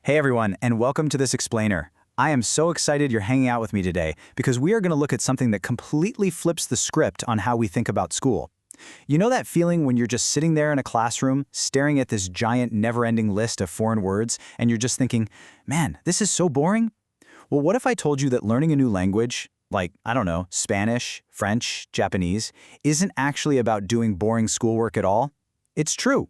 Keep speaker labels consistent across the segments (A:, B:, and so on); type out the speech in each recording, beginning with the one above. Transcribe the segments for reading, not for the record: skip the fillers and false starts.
A: Hey everyone, and welcome to this explainer. I am so excited you're hanging out with me today because we are going to look at something that completely flips the script on how we think about school. You know that feeling when you're just sitting there in a classroom, staring at this giant, never-ending list of foreign words, and you're just thinking, man, this is so boring? Well, what if I told you that learning a new language, like, I don't know, Spanish, French, Japanese, isn't actually about doing boring schoolwork at all? It's true.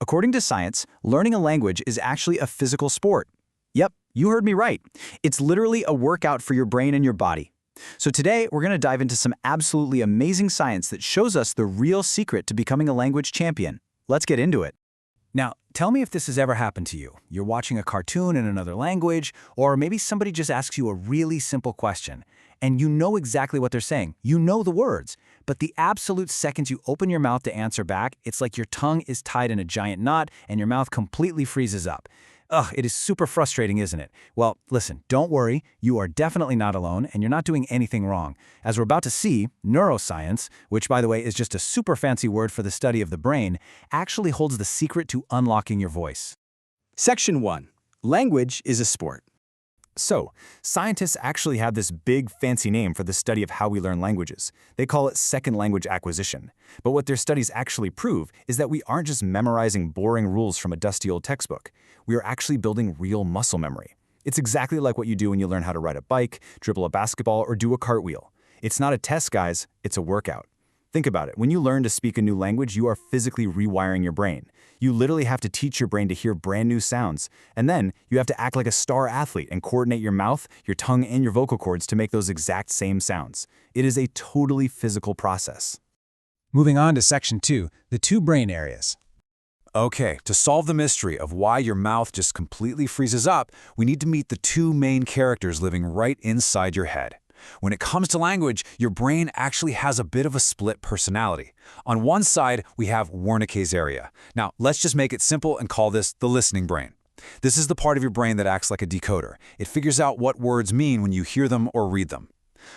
A: According to science, learning a language is actually a physical sport. Yep, you heard me right. It's literally a workout for your brain and your body. So today, we're going to dive into some absolutely amazing science that shows us the real secret to becoming a language champion. Let's get into it.
B: Now, tell me if this has ever happened to you. You're watching a cartoon in another language, or maybe somebody just asks you a really simple question, and you know exactly what they're saying. You know the words, but the absolute second you open your mouth to answer back, it's like your tongue is tied in a giant knot and your mouth completely freezes up. Ugh, it is super frustrating, isn't it? Well, listen, don't worry. You are definitely not alone, and you're not doing anything wrong. As we're about to see, neuroscience, which by the way is just a super fancy word for the study of the brain, actually holds the secret to unlocking your voice.
C: Section 1. Language is a sport.
B: So, scientists actually have this big fancy name for the study of how we learn languages. They call it second language acquisition. But what their studies actually prove is that we aren't just memorizing boring rules from a dusty old textbook. We are actually building real muscle memory. It's exactly like what you do when you learn how to ride a bike, dribble a basketball, or do a cartwheel. It's not a test, guys, it's a workout. Think about it. When you learn to speak a new language, you are physically rewiring your brain. You literally have to teach your brain to hear brand new sounds. And then you have to act like a star athlete and coordinate your mouth, your tongue, and your vocal cords to make those exact same sounds. It is a totally physical process.
D: Moving on to Section 2, the two brain areas.
E: Okay, to solve the mystery of why your mouth just completely freezes up, we need to meet the two main characters living right inside your head. When it comes to language, your brain actually has a bit of a split personality. On one side, we have Wernicke's area. Now, let's just make it simple and call this the listening brain. This is the part of your brain that acts like a decoder. It figures out what words mean when you hear them or read them.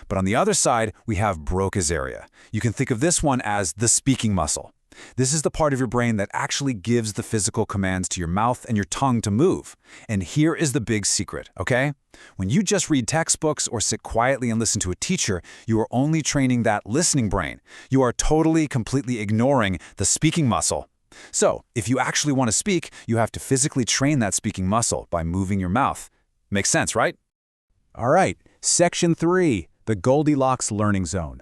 E: But on the other side, we have Broca's area. You can think of this one as the speaking muscle. This is the part of your brain that actually gives the physical commands to your mouth and your tongue to move. And here is the big secret, okay? When you just read textbooks or sit quietly and listen to a teacher, you are only training that listening brain. You are totally, completely ignoring the speaking muscle. So, if you actually want to speak, you have to physically train that speaking muscle by moving your mouth. Makes sense, right?
D: All right, Section 3, the Goldilocks learning zone.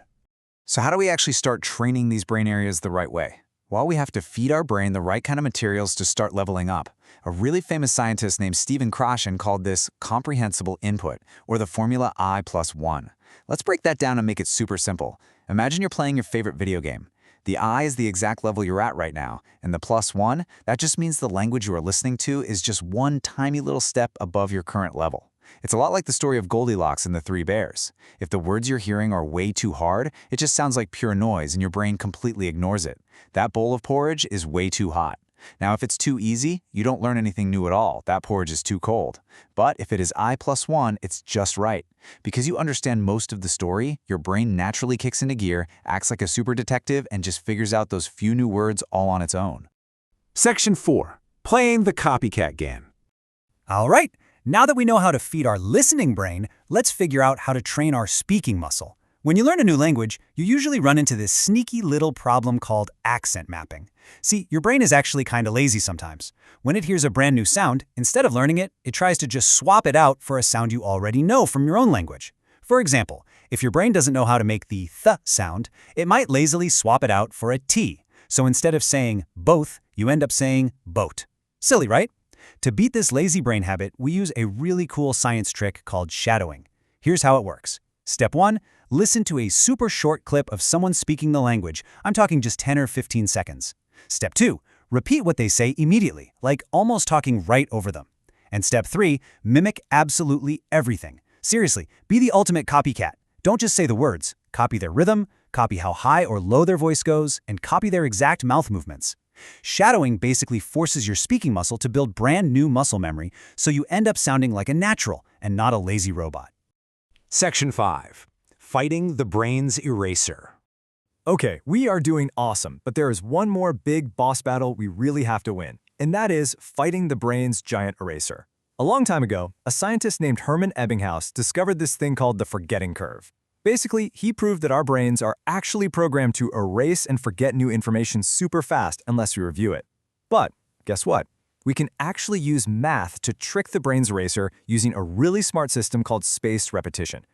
A: So how do we actually start training these brain areas the right way? Well, we have to feed our brain the right kind of materials to start leveling up. A really famous scientist named Stephen Krashen called this comprehensible input, or the formula I+1. Let's break that down and make it super simple. Imagine you're playing your favorite video game. The I is the exact level you're at right now, and the +1, that just means the language you are listening to is just one tiny little step above your current level. It's a lot like the story of Goldilocks and the Three Bears. If the words you're hearing are way too hard, it just sounds like pure noise and your brain completely ignores it. That bowl of porridge is way too hot. Now, if it's too easy, you don't learn anything new at all. That porridge is too cold. But if it is I+1, it's just right. Because you understand most of the story, your brain naturally kicks into gear, acts like a super detective, and just figures out those few new words all on its own.
D: Section 4, playing the copycat game.
B: All right, now that we know how to feed our listening brain, let's figure out how to train our speaking muscle. When you learn a new language, you usually run into this sneaky little problem called accent mapping. See, your brain is actually kind of lazy sometimes. When it hears a brand new sound, instead of learning it, it tries to just swap it out for a sound you already know from your own language. For example, if your brain doesn't know how to make the th sound, it might lazily swap it out for a t. So instead of saying both, you end up saying boat. Silly, right? To beat this lazy brain habit, we use a really cool science trick called shadowing. Here's how it works. Step 1, listen to a super short clip of someone speaking the language. I'm talking just 10 or 15 seconds. Step 2, repeat what they say immediately, like almost talking right over them. And step 3, mimic absolutely everything. Seriously, be the ultimate copycat. Don't just say the words. Copy their rhythm, copy how high or low their voice goes, and copy their exact mouth movements. Shadowing basically forces your speaking muscle to build brand new muscle memory, so you end up sounding like a natural and not a lazy robot.
D: Section 5, fighting the brain's eraser.
C: Okay, we are doing awesome, but there is one more big boss battle we really have to win, and that is fighting the brain's giant eraser. A long time ago, a scientist named Hermann Ebbinghaus discovered this thing called the forgetting curve. Basically, he proved that our brains are actually programmed to erase and forget new information super fast unless we review it. But guess what? We can actually use math to trick the brain's eraser using a really smart system called spaced repetition.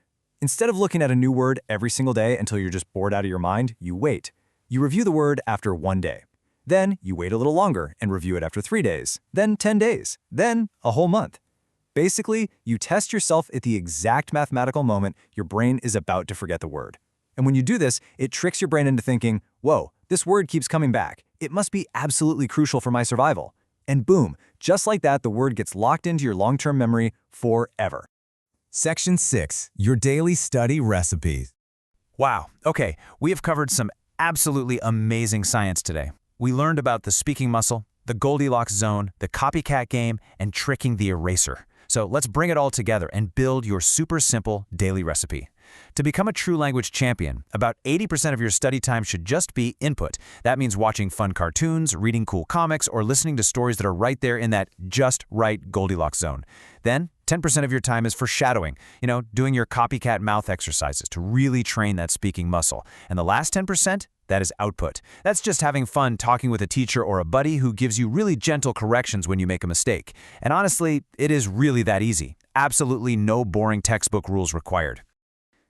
C: Instead of looking at a new word every single day until you're just bored out of your mind, you wait. You review the word after 1 day. Then you wait a little longer and review it after 3 days, then 10 days, then a whole month. Basically, you test yourself at the exact mathematical moment your brain is about to forget the word. And when you do this, it tricks your brain into thinking, whoa, this word keeps coming back. It must be absolutely crucial for my survival. And boom, just like that, the word gets locked into your long-term memory forever.
D: Section 6. Your daily study recipes.
E: Wow, okay, we have covered some absolutely amazing science today. We learned about the speaking muscle, the Goldilocks zone, the copycat game, and tricking the eraser. So let's bring it all together and build your super simple daily recipe. To become a true language champion, about 80% of your study time should just be input. That means watching fun cartoons, reading cool comics, or listening to stories that are right there in that just right Goldilocks zone. Then, 10% of your time is for shadowing, doing your copycat mouth exercises to really train that speaking muscle. And the last 10%? That is output. That's just having fun talking with a teacher or a buddy who gives you really gentle corrections when you make a mistake. And honestly, it is really that easy. Absolutely no boring textbook rules required.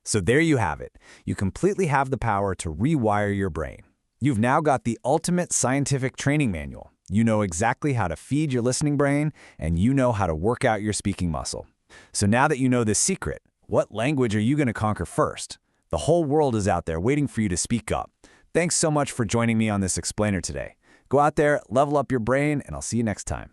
D: So there you have it. You completely have the power to rewire your brain. You've now got the ultimate scientific training manual. You know exactly how to feed your listening brain, and you know how to work out your speaking muscle. So now that you know this secret, what language are you going to conquer first? The whole world is out there waiting for you to speak up. Thanks so much for joining me on this explainer today. Go out there, level up your brain, and I'll see you next time.